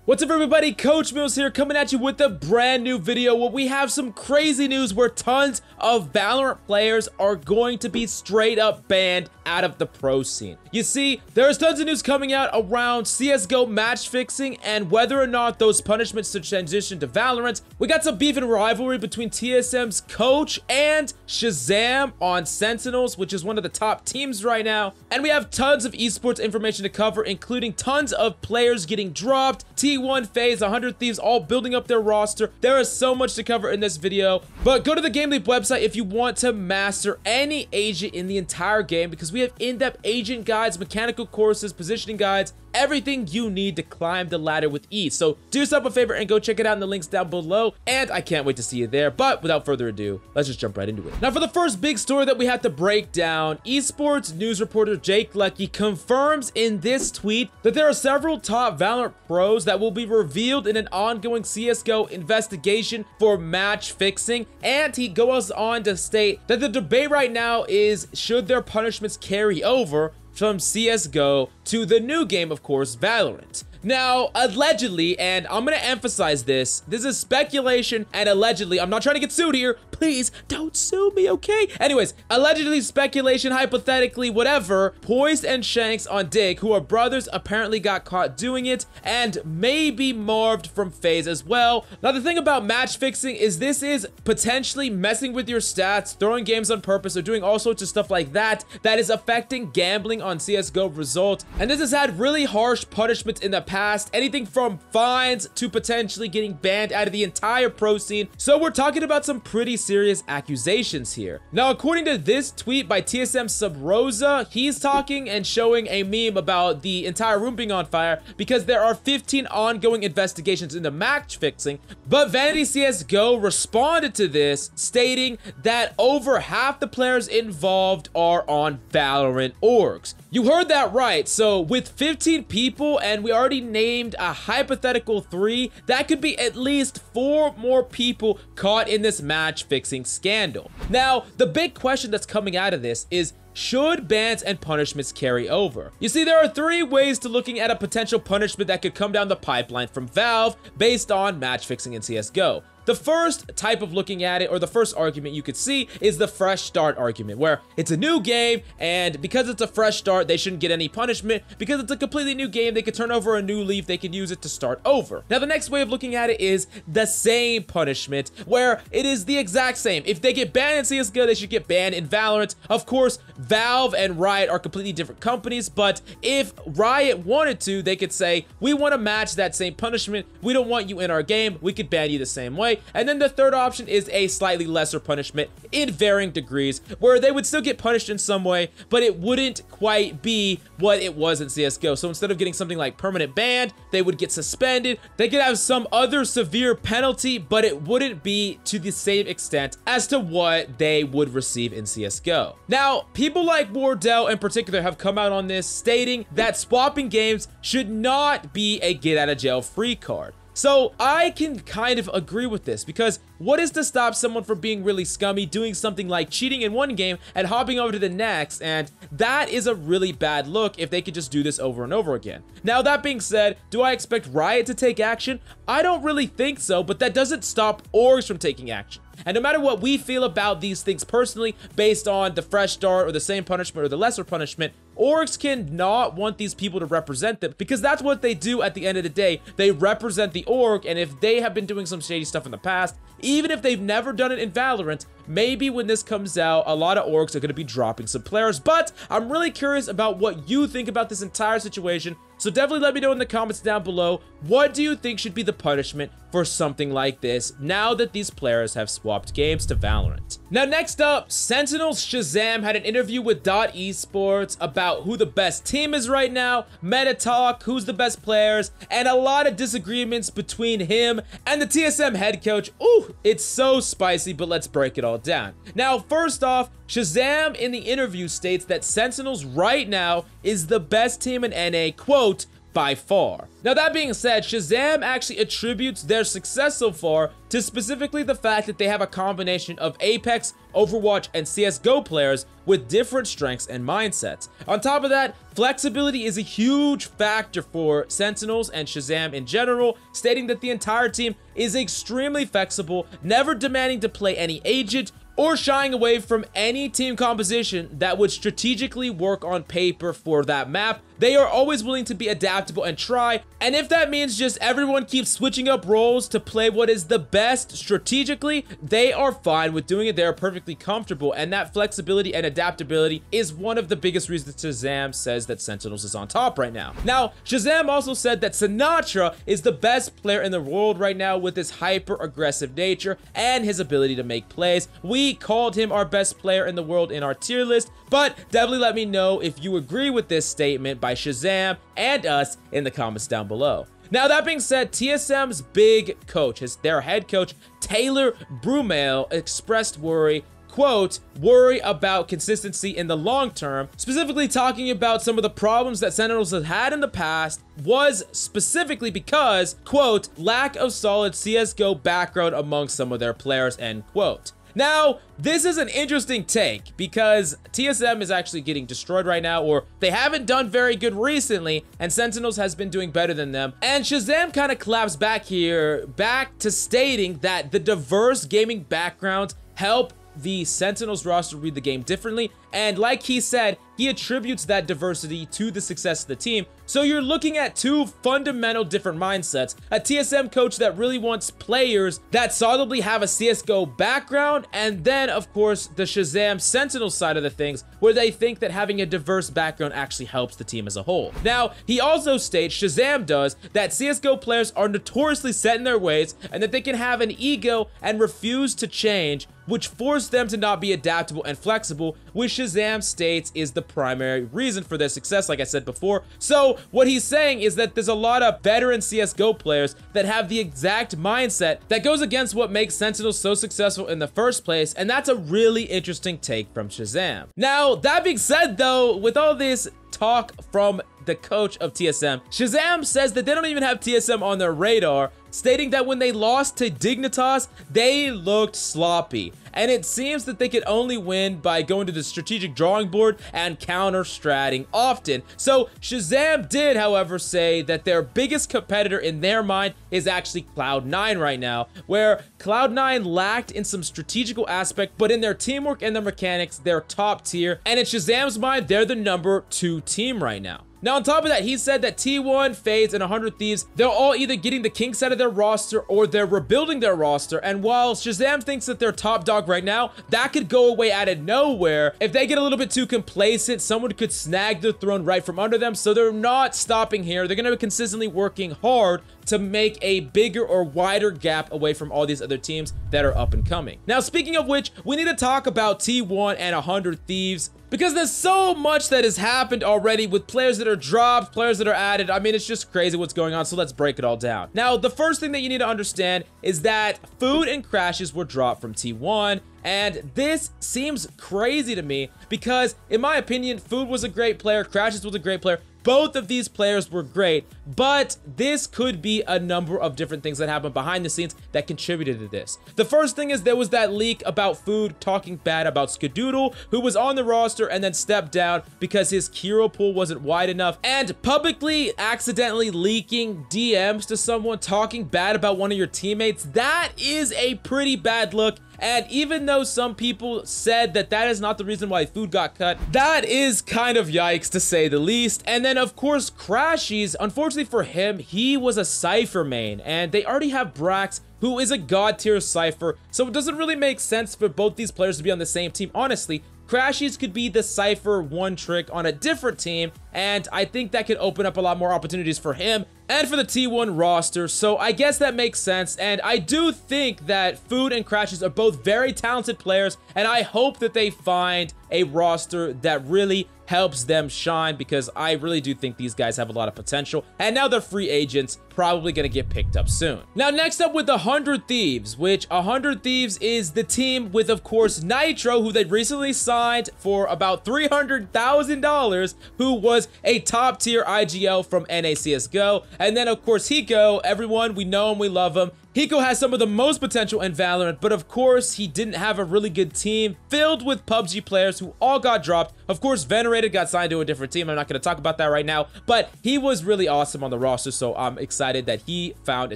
What's up everybody, Coach Mills here coming at you with a brand new video where we have some crazy news where tons of Valorant players are going to be straight up banned out of the pro scene. You see, there's tons of news coming out around CSGO match fixing and whether or not those punishments should transition to Valorant. We got some beef and rivalry between TSM's coach and Shazam on Sentinels, which is one of the top teams right now. And we have tons of esports information to cover, including tons of players getting dropped, T1 FaZe, 100 Thieves all building up their roster. There is so much to cover in this video, but go to the GameLeap website if you want to master any agent in the entire game, because we have in-depth agent guides, mechanical courses, positioning guides, everything you need to climb the ladder with ease. So do yourself a favor and go check it out in the links down below, and I can't wait to see you there. But without further ado, let's just jump right into it. Now for the first big story that we have to break down, esports news reporter Jake Lucky confirms in this tweet that there are several top Valorant pros that will be revealed in an ongoing CSGO investigation for match fixing, and he goes on to state that the debate right now is should their punishments carry over from CSGO to the new game, of course, Valorant. Now, allegedly, and I'm gonna emphasize this is speculation and allegedly. I'm not trying to get sued here. Please don't sue me, okay? Anyways, allegedly, speculation, hypothetically, whatever, Poised and Shanks on Dig, who are brothers, apparently got caught doing it, and maybe Marved from FaZe as well. Now, the thing about match fixing is this is potentially messing with your stats, throwing games on purpose, or doing all sorts of stuff like that that is affecting gambling on CSGO results. And this has had really harsh punishments in the past, anything from fines to potentially getting banned out of the entire pro scene. So we're talking about some pretty serious accusations here. Now, according to this tweet by TSM Sub Rosa, he's talking and showing a meme about the entire room being on fire because there are 15 ongoing investigations into match fixing. But Vanity CSGO responded to this, stating that over half the players involved are on Valorant orgs. You heard that right. So with 15 people, and we already named a hypothetical 3, that could be at least 4 more people caught in this match fixing scandal. Now, the big question that's coming out of this is, should bans and punishments carry over? You see, there are 3 ways to looking at a potential punishment that could come down the pipeline from Valve based on match fixing in CSGO. The first type of looking at it, or the first argument you could see, is the fresh start argument, where it's a new game, and because it's a fresh start, they shouldn't get any punishment. Because it's a completely new game, they could turn over a new leaf, they could use it to start over. Now, the next way of looking at it is the same punishment, where it is the exact same. If they get banned in CSGO, they should get banned in Valorant. Of course, Valve and Riot are completely different companies, but if Riot wanted to, they could say, we want to match that same punishment. We don't want you in our game. We could ban you the same way. And then the third option is a slightly lesser punishment in varying degrees, where they would still get punished in some way, but it wouldn't quite be what it was in CSGO. So instead of getting something like permanent ban, they would get suspended. They could have some other severe penalty, but it wouldn't be to the same extent as to what they would receive in CSGO. Now, people like Wardell in particular have come out on this, stating that swapping games should not be a get out of jail free card. So I can kind of agree with this, because what is to stop someone from being really scummy, doing something like cheating in one game and hopping over to the next? And that is a really bad look if they could just do this over and over again. Now, that being said, do I expect Riot to take action? I don't really think so, but that doesn't stop orgs from taking action. And no matter what we feel about these things personally, based on the fresh start or the same punishment or the lesser punishment, orgs cannot want these people to represent them, because that's what they do at the end of the day. They represent the org, and if they have been doing some shady stuff in the past, even if they've never done it in Valorant, maybe when this comes out, a lot of orgs are going to be dropping some players. But I'm really curious about what you think about this entire situation. So definitely let me know in the comments down below, what do you think should be the punishment for something like this now that these players have swapped games to Valorant? Now, next up, Sentinel's Shazam had an interview with Esports about who the best team is right now, meta talk, who's the best players, and a lot of disagreements between him and the TSM head coach. Ooh, it's so spicy, but let's break it all down. Now, first off, Shazam in the interview states that Sentinels right now is the best team in NA, quote, by far. Now that being said, Shazam actually attributes their success so far to specifically the fact that they have a combination of Apex, Overwatch, and CSGO players with different strengths and mindsets. On top of that, flexibility is a huge factor for Sentinels and Shazam in general, stating that the entire team is extremely flexible, never demanding to play any agent or shying away from any team composition that would strategically work on paper for that map. They are always willing to be adaptable and try, and if that means just everyone keeps switching up roles to play what is the best strategically, they are fine with doing it. They are perfectly comfortable, and that flexibility and adaptability is one of the biggest reasons Shazam says that Sentinels is on top right now. Now, Shazam also said that Sinatra is the best player in the world right now with his hyper-aggressive nature and his ability to make plays. We called him our best player in the world in our tier list, but definitely let me know if you agree with this statement by Shazam and us in the comments down below. Now, that being said, TSM's big coach, their head coach, Taylor Brumell, expressed worry, quote, worry about consistency in the long term, specifically talking about some of the problems that Sentinels has had in the past was specifically because, quote, lack of solid CSGO background among some of their players, end quote. Now, this is an interesting take because TSM is actually getting destroyed right now, or they haven't done very good recently, and Sentinels has been doing better than them. And Shazam kind of claps back here, back to stating that the diverse gaming backgrounds help the Sentinels roster read the game differently, and like he said, he attributes that diversity to the success of the team. So you're looking at two fundamental different mindsets: a TSM coach that really wants players that solidly have a CSGO background, and then of course the Shazam Sentinel side of the things, where they think that having a diverse background actually helps the team as a whole. Now, he also states, Shazam does, that CSGO players are notoriously set in their ways and that they can have an ego and refuse to change, which force them to not be adaptable and flexible, which Shazam states is the primary reason for their success, like I said before. So what he's saying is that there's a lot of veteran CSGO players that have the exact mindset that goes against what makes Sentinels so successful in the first place, and that's a really interesting take from Shazam. Now, that being said though, with all this talk from the coach of TSM, Shazam says that they don't even have TSM on their radar, stating that when they lost to Dignitas, they looked sloppy, and it seems that they could only win by going to the strategic drawing board and counter-stratting often. So Shazam did, however, say that their biggest competitor in their mind is actually Cloud9 right now, where Cloud9 lacked in some strategical aspect, but in their teamwork and their mechanics, they're top tier, and in Shazam's mind, they're the number 2 team right now. Now, on top of that, he said that T1, FaZe, and 100 Thieves, they're all either getting the kinks out of their roster or they're rebuilding their roster. And while Shazam thinks that they're top dog right now, that could go away out of nowhere. If they get a little bit too complacent, someone could snag the throne right from under them. So they're not stopping here. They're going to be consistently working hard to make a bigger or wider gap away from all these other teams that are up and coming. Now, speaking of which, we need to talk about T1 and 100 Thieves, because there's so much that has happened already with players that are dropped, players that are added. I mean, it's just crazy what's going on, so let's break it all down. Now, the first thing that you need to understand is that Food and Crashes were dropped from T1, and this seems crazy to me because, in my opinion, Food was a great player, Crashes was a great player. Both of these players were great, but this could be a number of different things that happened behind the scenes that contributed to this. The first thing is there was that leak about Food talking bad about Skadoodle, who was on the roster and then stepped down because his hero pool wasn't wide enough, and publicly accidentally leaking DMs to someone talking bad about one of your teammates. That is a pretty bad look. And even though some people said that that is not the reason why Food got cut, that is kind of yikes to say the least. And then of course Crashies, unfortunately for him, he was a Cypher main, and they already have Brax, who is a god tier Cypher, so it doesn't really make sense for both these players to be on the same team. Honestly, Crashies could be the Cypher one trick on a different team, and I think that could open up a lot more opportunities for him and for the T1 roster, so I guess that makes sense, and I do think that Food and Crashes are both very talented players, and I hope that they find a roster that really helps them shine, because I really do think these guys have a lot of potential, and now they're free agents, probably gonna get picked up soon. Now, next up with 100 Thieves, which 100 Thieves is the team with, of course, Nitro, who they recently signed for about $300,000, who was a top-tier IGL from NA CSGO, and then, of course, Hiko, everyone, we know him, we love him. Hiko has some of the most potential in Valorant, but of course, he didn't have a really good team filled with PUBG players who all got dropped. Of course, Venerated got signed to a different team. I'm not going to talk about that right now, but he was really awesome on the roster, so I'm excited that he found a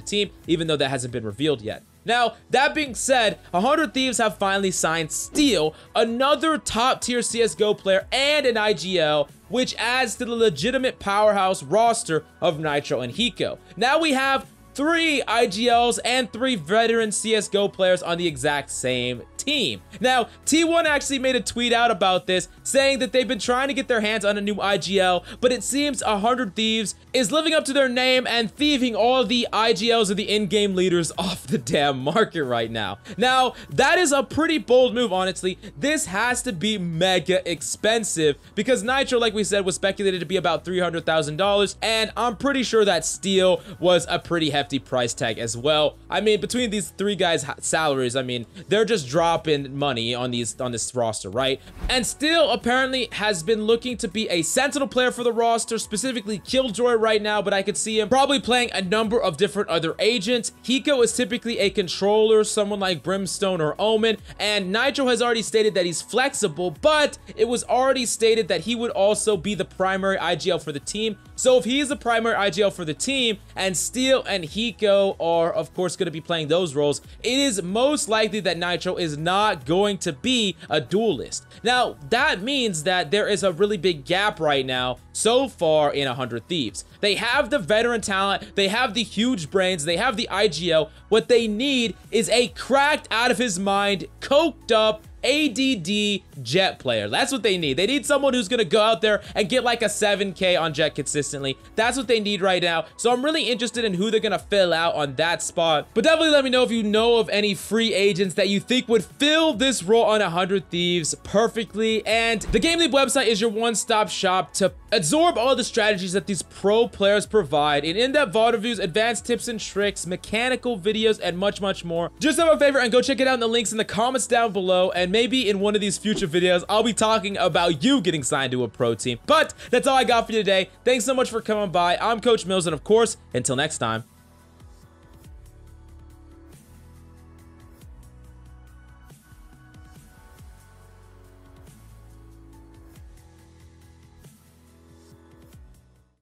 team, even though that hasn't been revealed yet. Now, that being said, 100 Thieves have finally signed Steel, another top-tier CSGO player and an IGL, which adds to the legitimate powerhouse roster of Nitro and Hiko. Now we have 3 IGLs and 3 veteran CSGO players on the exact same team. Now, T1 actually made a tweet out about this, saying that they've been trying to get their hands on a new IGL, but it seems 100 Thieves is living up to their name and thieving all the IGLs of the in-game leaders off the damn market right now. Now, that is a pretty bold move, honestly. This has to be mega expensive, because Nitro, like we said, was speculated to be about $300,000, and I'm pretty sure that Steel was a pretty hefty price tag as well. I mean, between these 3 guys' salaries, I mean, they're just dropping money on this roster, right? And Steel apparently has been looking to be a Sentinel player for the roster, specifically Killjoy right now, but I could see him probably playing a number of different other agents. Hiko is typically a controller, someone like Brimstone or Omen, and Nitro has already stated that he's flexible, but it was already stated that he would also be the primary IGL for the team. So if he is the primary IGL for the team, and Steel and Hiko are, of course, going to be playing those roles, it is most likely that Nitro is not going to be a duelist. Now, that means that there is a really big gap right now so far in 100 Thieves. They have the veteran talent, they have the huge brains, they have the IGL. What they need is a cracked out of his mind, coked up, ADD Jet player. That's what they need. They need someone who's gonna go out there and get like a 7K on Jet consistently. That's what they need right now. So I'm really interested in who they're gonna fill out on that spot. But definitely let me know if you know of any free agents that you think would fill this role on 100 Thieves perfectly. And the GameLeap website is your one-stop shop to absorb all the strategies that these pro players provide in in-depth VOD reviews, advanced tips and tricks, mechanical videos, and much, much more. Just do me a favor and go check it out in the links in the comments down below, and maybe in one of these future videos, I'll be talking about you getting signed to a pro team. But that's all I got for you today. Thanks so much for coming by. I'm Coach Mills, and of course, until next time,